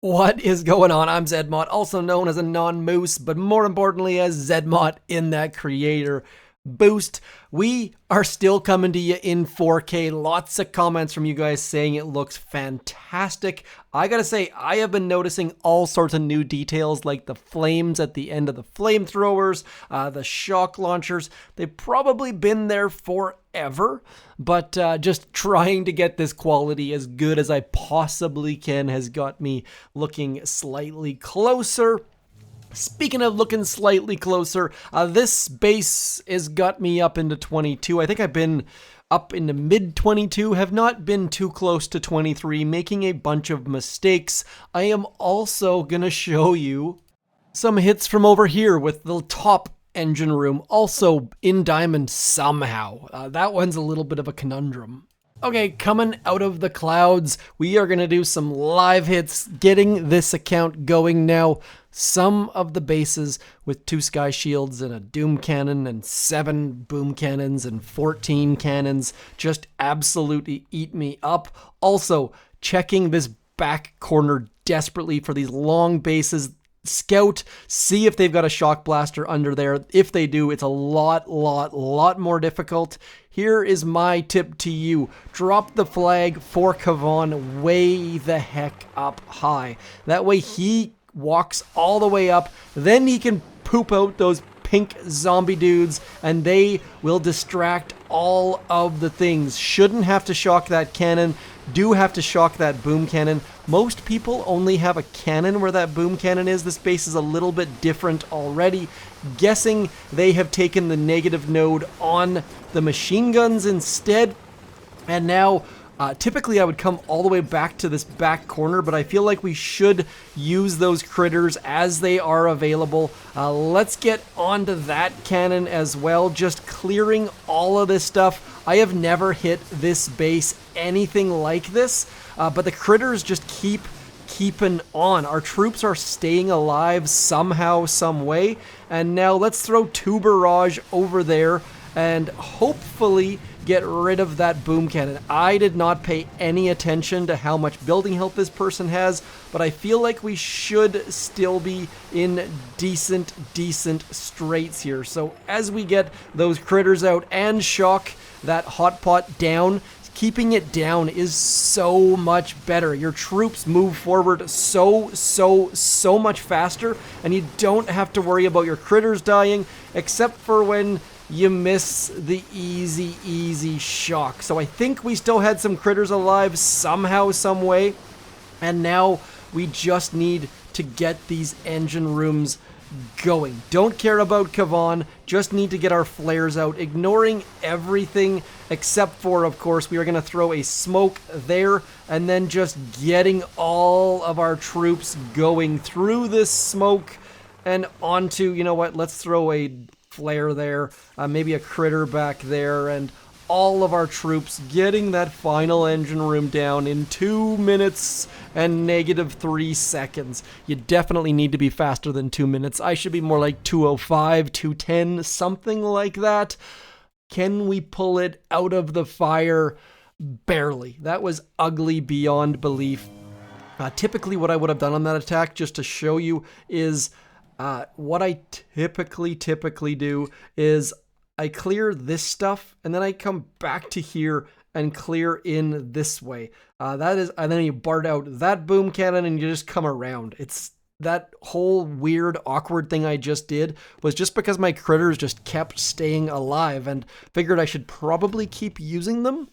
What is going on? I'm ZMOT, also known as a non-moose, but more importantly as ZMOT in that creator boost. We are still coming to you in 4K. Lots of comments from you guys saying it looks fantastic. I gotta say, I have been noticing all sorts of new details like the flames at the end of the flamethrowers, the shock launchers. They've probably been there forever, but just trying to get this quality as good as I possibly can has got me looking slightly closer. Speaking of looking slightly closer, this base has got me up into 22. I think I've been up into mid 22, have not been too close to 23, making a bunch of mistakes. I am also gonna show you some hits from over here with the top engine room, also in diamond somehow. That one's a little bit of a conundrum. Okay, coming out of the clouds, we are going to do some live hits, getting this account going now. Some of the bases with 2 sky shields and a doom cannon and 7 boom cannons and 14 cannons just absolutely eat me up. Also, checking this back corner desperately for these long bases. Scout, see if they've got a shock blaster under there. If they do, it's a lot more difficult. Here is my tip to you. Drop the flag for Kavon way the heck up high. That way he walks all the way up, then he can poop out those pink zombie dudes and they will distract all of the things. Shouldn't have to shock that cannon, do have to shock that boom cannon. Most people only have a cannon where that boom cannon is. This base is a little bit different already. Guessing they have taken the negative node on the machine guns instead. And now, typically I would come all the way back to this back corner, but I feel like we should use those critters as they are available. Let's get onto that cannon as well, just clearing all of this stuff. I have never hit this base anything like this, but the critters just keeping on. Our troops are staying alive somehow, some way. And now let's throw 2 barrage over there and hopefully get rid of that boom cannon. I did not pay any attention to how much building health this person has, but I feel like we should still be in decent straits here. So as we get those critters out and shock that hot pot down, keeping it down is so much better. Your troops move forward so much faster, and you don't have to worry about your critters dying, except for when you miss the easy shock. So I think we still had some critters alive somehow, some way, and now we just need to get these engine rooms going. Don't care about Kavon, just need to get our flares out, ignoring everything except for, of course, we are going to throw a smoke there, and then just getting all of our troops going through this smoke and onto, you know what, let's throw a flare there, maybe a critter back there, and all of our troops getting that final engine room down in 2 minutes and -3 seconds. You definitely need to be faster than 2 minutes. I should be more like 2:05, 2:10, something like that. Can we pull it out of the fire? Barely. That was ugly beyond belief. Typically what I would have done on that attack, just to show you, is what I typically do is I clear this stuff and then I come back to here and clear in this way. That is, and then you BART out that boom cannon and you just come around. It's that whole weird, awkward thing I just did was just because my critters just kept staying alive and figured I should probably keep using them.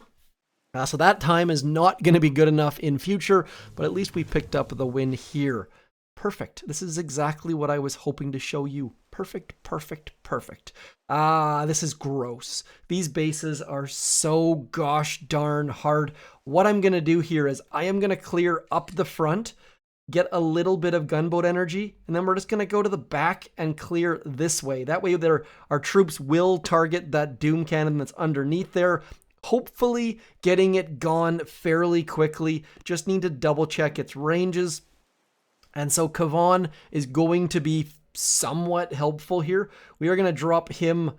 So that time is not going to be good enough in future, but at least we picked up the win here. Perfect. This is exactly what I was hoping to show you. Perfect. This is gross. These bases are so gosh darn hard. What I'm going to do here is I am going to clear up the front, get a little bit of gunboat energy, and then we're just going to go to the back and clear this way. That way our troops will target that doom cannon that's underneath there, hopefully getting it gone fairly quickly. Just need to double check its ranges. And so Kavon is going to be somewhat helpful here. We are going to drop him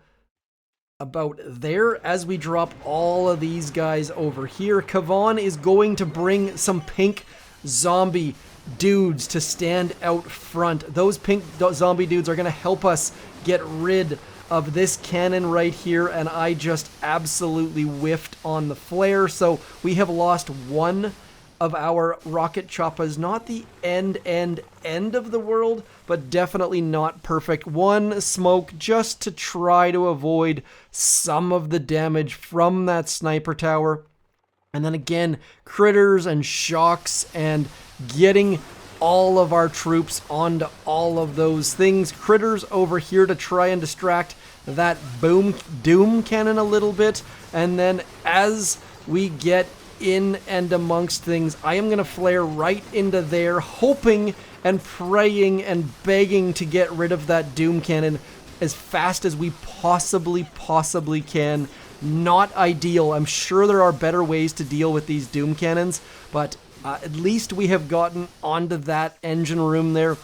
about there as we drop all of these guys over here. Kavon is going to bring some pink zombie dudes to stand out front. Those pink zombie dudes are going to help us get rid of this cannon right here, and I just absolutely whiffed on the flare. So we have lost one of our rocket choppas. Not the end of the world, but definitely not perfect. One smoke just to try to avoid some of the damage from that sniper tower. And then again, critters and shocks and getting all of our troops onto all of those things. Critters over here to try and distract that doom cannon a little bit. And then as we get in and amongst things, I am going to flare right into there, hoping and praying and begging to get rid of that doom cannon as fast as we possibly can. Not ideal. I'm sure there are better ways to deal with these doom cannons, but at least we have gotten onto that engine room there.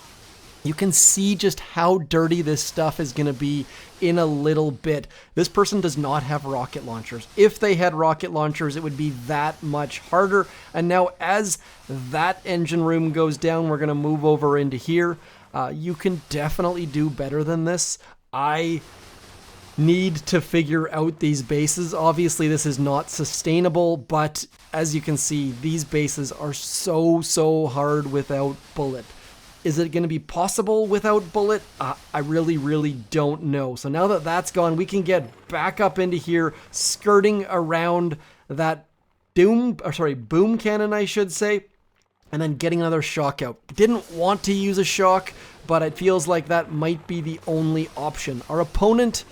You can see just how dirty this stuff is going to be in a little bit. This person does not have rocket launchers. If they had rocket launchers, it would be that much harder. And now as that engine room goes down, we're going to move over into here. You can definitely do better than this. I need to figure out these bases. Obviously, this is not sustainable, but as you can see, these bases are so hard without bullet. Is it going to be possible without bullet? I really don't know. So now that that's gone, we can get back up into here, skirting around that boom cannon, I should say, and then getting another shock out. Didn't want to use a shock, but it feels like that might be the only option. Our opponent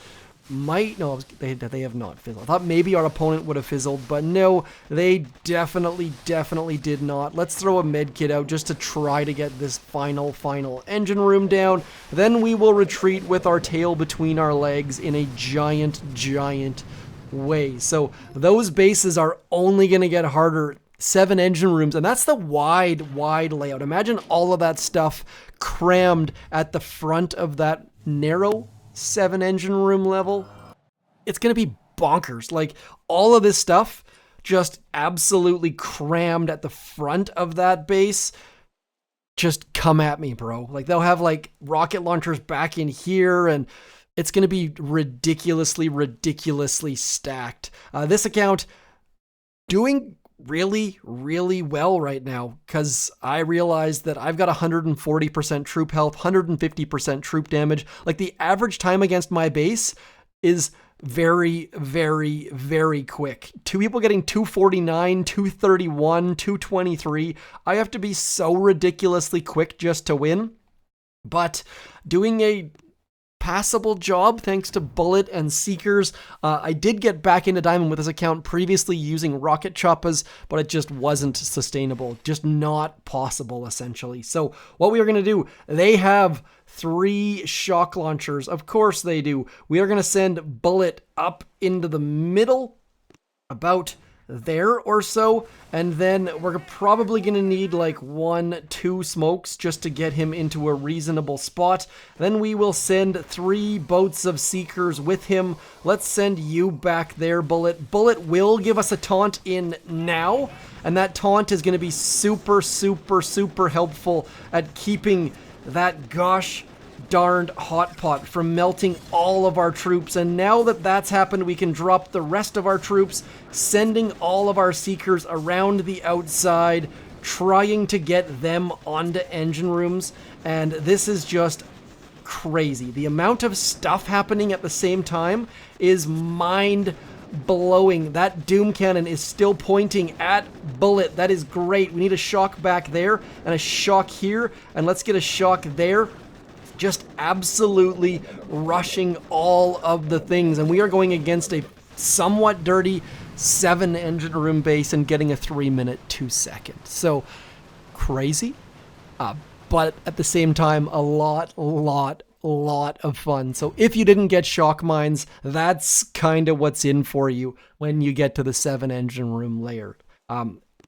no, they have not fizzled. I thought maybe our opponent would have fizzled, but no, they definitely did not. Let's throw a med kit out just to try to get this final engine room down. Then we will retreat with our tail between our legs in a giant way. So those bases are only going to get harder. 7 engine rooms, and that's the wide layout. Imagine all of that stuff crammed at the front of that narrow 7 engine room level. It's going to be bonkers. Like, all of this stuff just absolutely crammed at the front of that base. Just come at me, bro. Like, they'll have like rocket launchers back in here, and it's going to be ridiculously stacked. This account doing really well right now, because I realized that I've got 140% troop health, 150% troop damage. Like, the average time against my base is very quick. 2 people getting 249, 231, 223. I have to be so ridiculously quick just to win, but doing a passable job thanks to bullet and seekers. I did get back into diamond with this account previously using rocket choppas, but it just wasn't sustainable, just not possible essentially. So what we are going to do, they have 3 shock launchers. Of course they do. We are going to send bullet up into the middle, about there or so, and then we're probably going to need like 1-2 smokes just to get him into a reasonable spot. Then we will send 3 boats of seekers with him. Let's send you back there, bullet. Bullet will give us a taunt in now, and that taunt is going to be super helpful at keeping that gosh darned hot pot from melting all of our troops. And now that that's happened, we can drop the rest of our troops, sending all of our seekers around the outside, trying to get them onto engine rooms. And this is just crazy. The amount of stuff happening at the same time is mind-blowing. That doom cannon is still pointing at bullet. That is great. We need a shock back there and a shock here, and let's get a shock there. Just absolutely rushing all of the things, and we are going against a somewhat dirty 7 engine room base and getting a 3 minute 2 second. So crazy, but at the same time a lot of fun. So if you didn't get shock mines, that's kind of what's in for you when you get to the 7 engine room layer.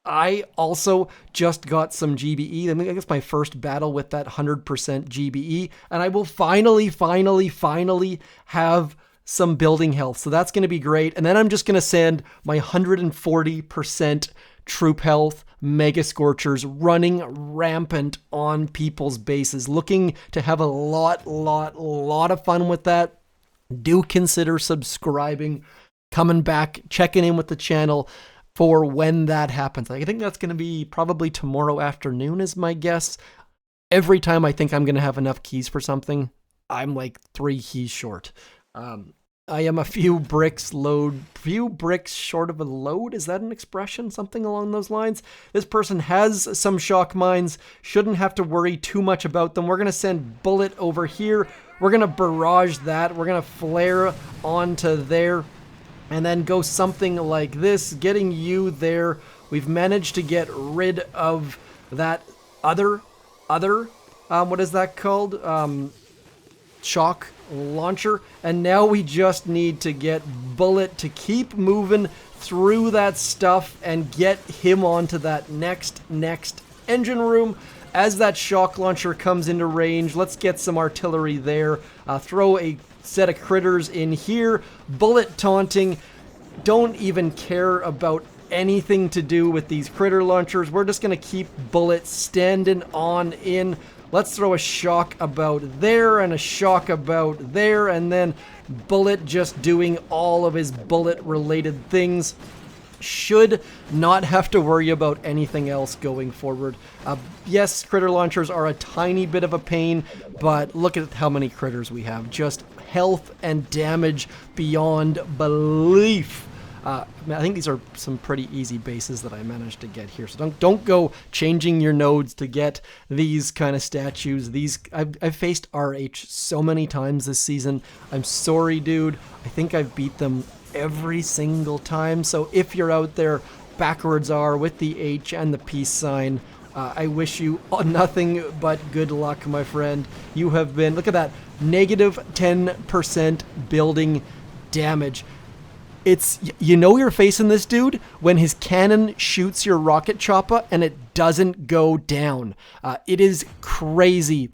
I also just got some GBE. I mean, I guess my first battle with that 100% GBE, and I will finally have some building health. So that's going to be great. And then I'm just going to send my 140% troop health Mega Scorchers running rampant on people's bases. Looking to have a lot of fun with that. Do consider subscribing, coming back, checking in with the channel for when that happens. I think that's going to be probably tomorrow afternoon is my guess. Every time I think I'm going to have enough keys for something, I'm like 3 keys short. I am a few bricks short of a load. Is that an expression? Something along those lines? This person has some shock mines. Shouldn't have to worry too much about them. We're going to send Bullet over here. We're going to barrage that. We're going to flare onto there. And then go something like this, getting you there. We've managed to get rid of that other, what is that called? Shock launcher. And now we just need to get Bullet to keep moving through that stuff and get him onto that next engine room. As that shock launcher comes into range, let's get some artillery there. Throw a set of critters in here. Bullet taunting. Don't even care about anything to do with these critter launchers. We're just going to keep Bullet standing on in. Let's throw a shock about there and a shock about there, and then Bullet just doing all of his bullet-related things. Should not have to worry about anything else going forward. Yes, critter launchers are a tiny bit of a pain, but look at how many critters we have. Just health and damage beyond belief. I think these are some pretty easy bases that I managed to get here. So don't go changing your nodes to get these kind of statues. I've faced RH so many times this season. I'm sorry, dude. I think I've beat them every single time. So if you're out there, backwards R with the H and the peace sign, I wish you nothing but good luck, my friend. You have been, look at that, negative 10% building damage. It's, you know you're facing this dude when his cannon shoots your rocket chopper and it doesn't go down. It is crazy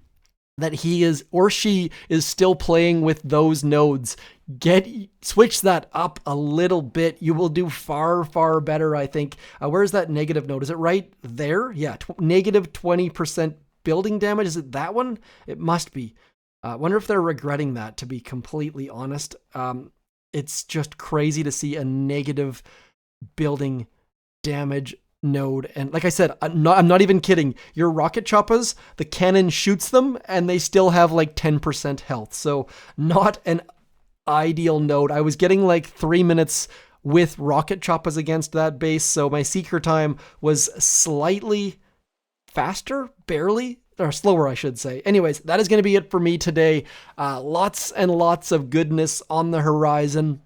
that he is, or she is still playing with those nodes. Switch that up a little bit. You will do far better, I think. Where's that negative node? Is it right there? Yeah, negative 20% building damage. Is it that one? It must be. I wonder if they're regretting that, to be completely honest. It's just crazy to see a negative building damage node. And like I said, I'm not even kidding. Your rocket choppers, the cannon shoots them and they still have like 10% health. So not an ideal node. I was getting like 3 minutes with rocket choppers against that base. So my seeker time was slightly faster, barely. Or slower, I should say. Anyways, that is going to be it for me today. Lots and lots of goodness on the horizon.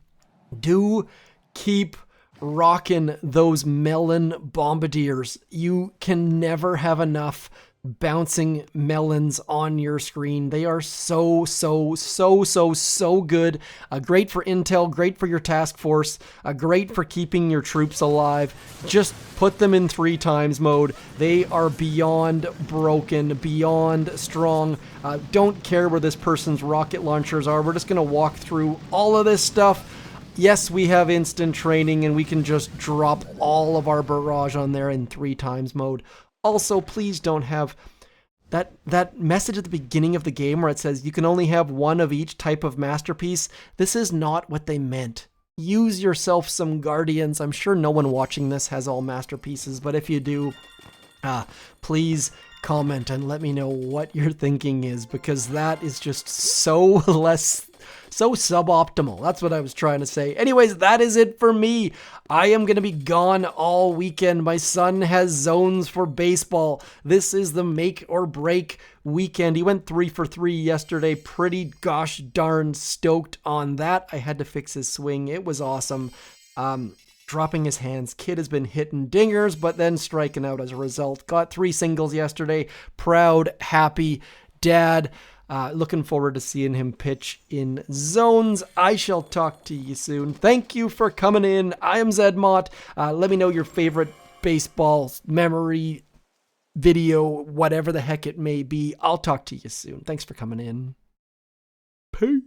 Do keep rocking those Melon Bombardiers. You can never have enough bouncing melons on your screen. They are so good. Great for intel, great for your task force, great for keeping your troops alive. Just put them in 3 times mode. They are beyond broken, beyond strong. Don't care where this person's rocket launchers are. We're just going to walk through all of this stuff. Yes, we have instant training and we can just drop all of our barrage on there in 3 times mode. Also, please don't have that message at the beginning of the game where it says you can only have 1 of each type of masterpiece. This is not what they meant. Use yourself some guardians. I'm sure no one watching this has all masterpieces, but if you do, please comment and let me know what your thinking is, because that is just so suboptimal. That's what I was trying to say. Anyways, that is it for me. I am going to be gone all weekend. My son has zones for baseball. This is the make or break weekend. He went 3 for 3 yesterday. Pretty gosh darn stoked on that. I had to fix his swing. It was awesome. Dropping his hands. Kid has been hitting dingers, but then striking out as a result. Got 3 singles yesterday. Proud, happy dad. Looking forward to seeing him pitch in zones. I shall talk to you soon. Thank you for coming in. I am ZMOT. Let me know your favorite baseball memory video, whatever the heck it may be. I'll talk to you soon. Thanks for coming in. Peace.